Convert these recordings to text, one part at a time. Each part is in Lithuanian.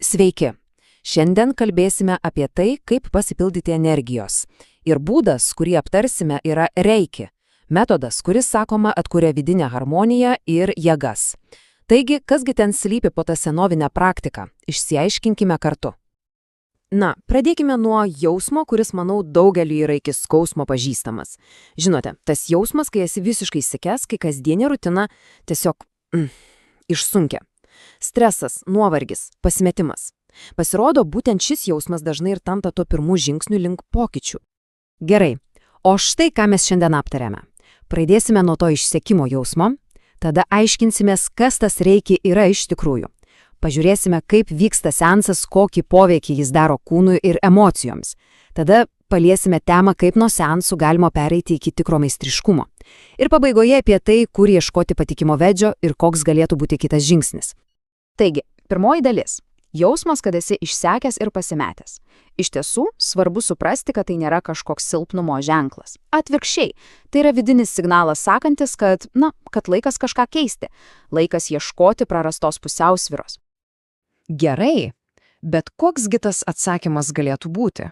Sveiki! Šiandien kalbėsime apie tai, kaip pasipildyti energijos. Ir būdas, kurį aptarsime, yra reiki. Metodas, kuris, sakoma, atkuria vidinę harmoniją ir jėgas. Taigi, kasgi ten slypi po tą senovinę praktiką? Išsiaiškinkime kartu. Pradėkime nuo jausmo, kuris, manau, daugeliui yra iki skausmo pažįstamas. Žinote, tas jausmas, kai esi visiškai įsikęs, kai kasdienė rutina tiesiog išsunkia. Stresas, nuovargis, pasimetimas. Pasirodo, būtent šis jausmas dažnai ir tampa tuo pirmų žingsnių link pokyčių. Gerai, o štai ką mes šiandien aptarėme. Pradėsime nuo to išsekimo jausmo, tada aiškinsimės, kas tas reiki yra iš tikrųjų. Pažiūrėsime, kaip vyksta seansas, kokį poveikį jis daro kūnui ir emocijoms. Tada paliesime temą, kaip nuo seansų galima pereiti iki tikro meistriškumo. Ir pabaigoje apie tai, kur ieškoti patikimo vedžio ir koks galėtų būti kitas žingsnis. Taigi, pirmoji dalis. Jausmas, kad esi išsekęs ir pasimetęs. Iš tiesų, svarbu suprasti, kad tai nėra kažkoks silpnumo ženklas. Atvirkščiai, tai yra vidinis signalas sakantis, kad laikas kažką keisti. Laikas ieškoti prarastos pusiausvyros. Gerai, bet koksgi tas atsakymas galėtų būti?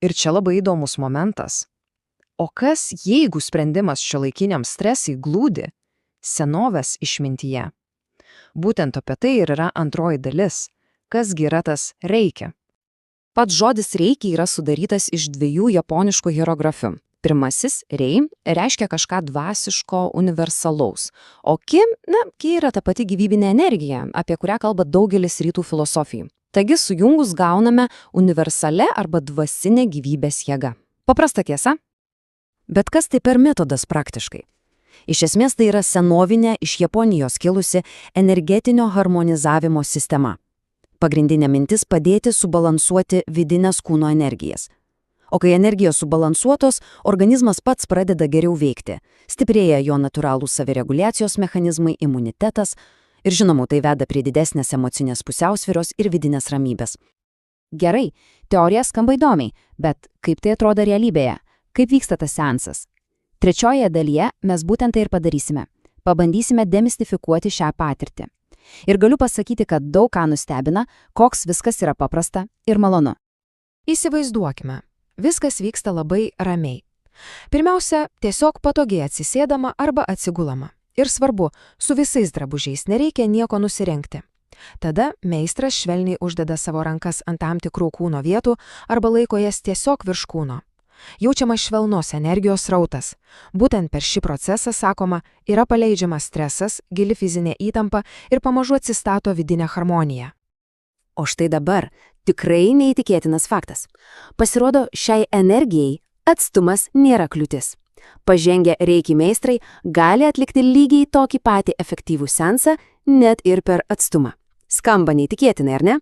Ir čia labai įdomus momentas. O kas, jeigu sprendimas šiuolaikiniam stresui glūdi senovės išmintyje? Būtent apie tai ir yra antroji dalis. Kasgi yra tas reiki? Pats žodis reiki yra sudarytas iš dviejų japoniškų hierografių. Pirmasis rei reiškia kažką dvasiško, universalaus, o ki yra ta pati gyvybinė energija, apie kurią kalba daugelis rytų filosofijų. Taigi sujungus gauname universalę arba dvasinę gyvybės jėgą. Paprasta tiesa? Bet kas tai per metodas praktiškai? Iš esmės tai yra senovinė iš Japonijos kilusi energetinio harmonizavimo sistema. Pagrindinė mintis padėti subalansuoti vidinės kūno energijas. O kai energijos subalansuotos, organizmas pats pradeda geriau veikti. Stiprėja jo natūralūs savireguliacijos mechanizmai, imunitetas ir žinoma, tai veda prie didesnės emocinės pusiausvyros ir vidinės ramybės. Gerai, teorija skamba įdomiai, bet kaip tai atrodo realybėje? Kaip vyksta tas seansas? Trečiojoje dalyje mes būtent tai ir padarysime. Pabandysime demistifikuoti šią patirtį. Ir galiu pasakyti, kad daug ką nustebina, koks viskas yra paprasta ir malonu. Įsivaizduokime. Viskas vyksta labai ramiai. Pirmiausia, tiesiog patogiai atsisėdama arba atsigulama. Ir svarbu, su visais drabužiais nereikia nieko nusirengti. Tada meistras švelniai uždeda savo rankas ant tam tikrų kūno vietų arba laiko jas tiesiog virš kūno. Jaučiamas švelnos energijos srautas. Būtent per šį procesą, sakoma, yra paleidžiamas stresas, gili fizinė įtampa ir pamažu atsistato vidinė harmonija. O štai dabar tikrai neįtikėtinas faktas. Pasirodo, šiai energijai atstumas nėra kliūtis. Pažengę reiki meistrai gali atlikti lygiai tokį patį efektyvų seansą, net ir per atstumą. Skamba neįtikėtinai, ar ne?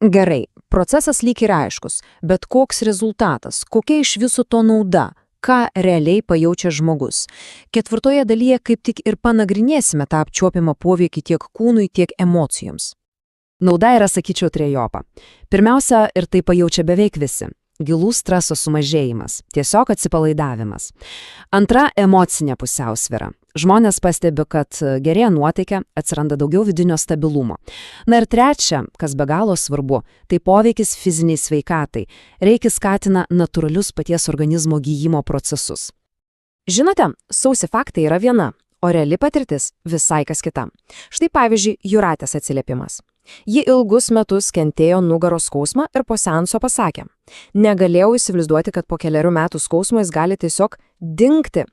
Gerai, procesas lyg ir aiškus, bet koks rezultatas, kokia iš viso to nauda, ką realiai pajaučia žmogus? Ketvirtoje dalyje kaip tik ir panagrinėsime tą apčiuopiamą poveikį tiek kūnui, tiek emocijoms. Nauda yra, sakyčiau, trejopa. Pirmiausia, ir tai pajaučia beveik visi. Gilų streso sumažėjimas, tiesiog atsipalaidavimas. Antra, emocinė pusiausvyra. Žmonės pastebi, kad gerėja nuotaika, atsiranda daugiau vidinio stabilumo. Ir trečia, kas be galo svarbu, tai poveikis fiziniai sveikatai. Reiki skatina natūralius paties organizmo gyjimo procesus. Žinote, sausi faktai yra viena, o reali patirtis visai kas kita. Štai pavyzdžiui, Jūratės atsiliepimas. Ji ilgus metus kentėjo nugaros skausmą ir po seanso pasakė: negalėjau įsivaizduoti, kad po keliarių metų skausmo jis gali tiesiog dingti.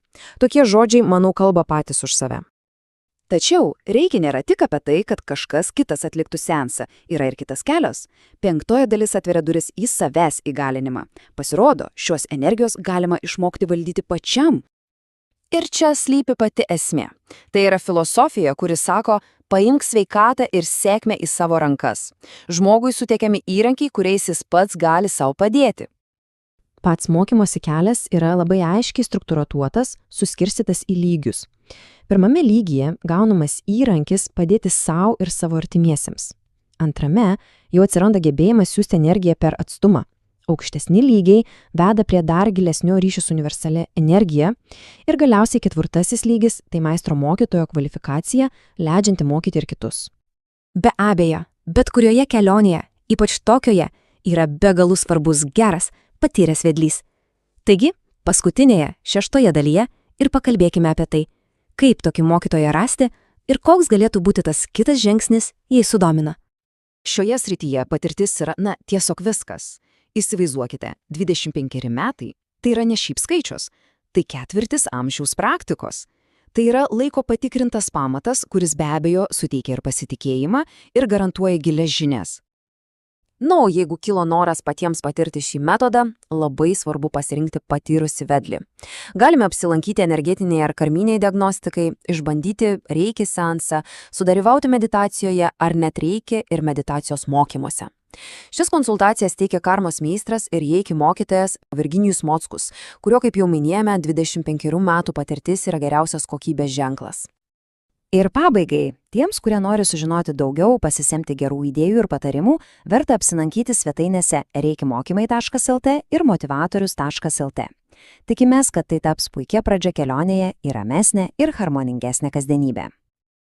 Tokie žodžiai, manau, kalba patys už save. Tačiau reiki nėra tik apie tai, kad kažkas kitas atliktų seansą. Yra ir kitas kelias. Penktoji dalis atveria duris į savęs įgalinimą. Pasirodo, šios energijos galima išmokti valdyti pačiam. Ir čia slypi pati esmė. Tai yra filosofija, kuri sako, paimk sveikatą ir sėkmę į savo rankas. Žmogui suteikiami įrankiai, kuriais jis pats gali savo padėti. Pats mokymosi kelias yra labai aiškiai struktūruotas, suskirstytas į lygius. Pirmame lygyje gaunamas įrankis padėti savo ir savo artimiesiems. Antrame jau atsiranda gebėjimas siųsti energiją per atstumą. Aukštesni lygiai veda prie dar gilesnio ryšio su universalia energija ir galiausiai ketvirtasis lygis – tai meistro mokytojo kvalifikacija, leidžianti mokyti ir kitus. Be abejo, Bet kurioje kelionėje, ypač tokioje, yra be galų svarbus geras, patyręs vedlys. Taigi, paskutinėje, 6 dalyje ir pakalbėkime apie tai, kaip tokį mokytoją rasti ir koks galėtų būti tas kitas žingsnis, jei sudomina. Šioje srityje patirtis yra, tiesiog viskas. Įsivaizduokite, 25 metai tai yra ne šiaip skaičius, tai 1/4 amžiaus praktikos. Tai yra laiko patikrintas pamatas, kuris be abejo suteikia ir pasitikėjimą ir garantuoja gilias žinias. O jeigu kilo noras patiems patirti šį metodą, labai svarbu pasirinkti patyrusį vedlį. Galime apsilankyti energetiniai ar karminiai diagnostikai, išbandyti reiki seansą, sudalyvauti meditacijoje ar net reiki ir meditacijos mokymuose. Šias konsultacijas teikia karmos meistras ir reiki mokytojas Virginijus Mockus, kurio, kaip jau minėjome, 25 metų patirtis yra geriausias kokybės ženklas. Ir pabaigai, tiems, kurie nori sužinoti daugiau, pasisemti gerų idėjų ir patarimų, verta apsilankyti svetainėse reikimokymai.lt ir motivatorius.lt. Tikimės, kad tai taps puikia pradžia kelionėje į ramesnę ir harmoningesnę kasdienybę.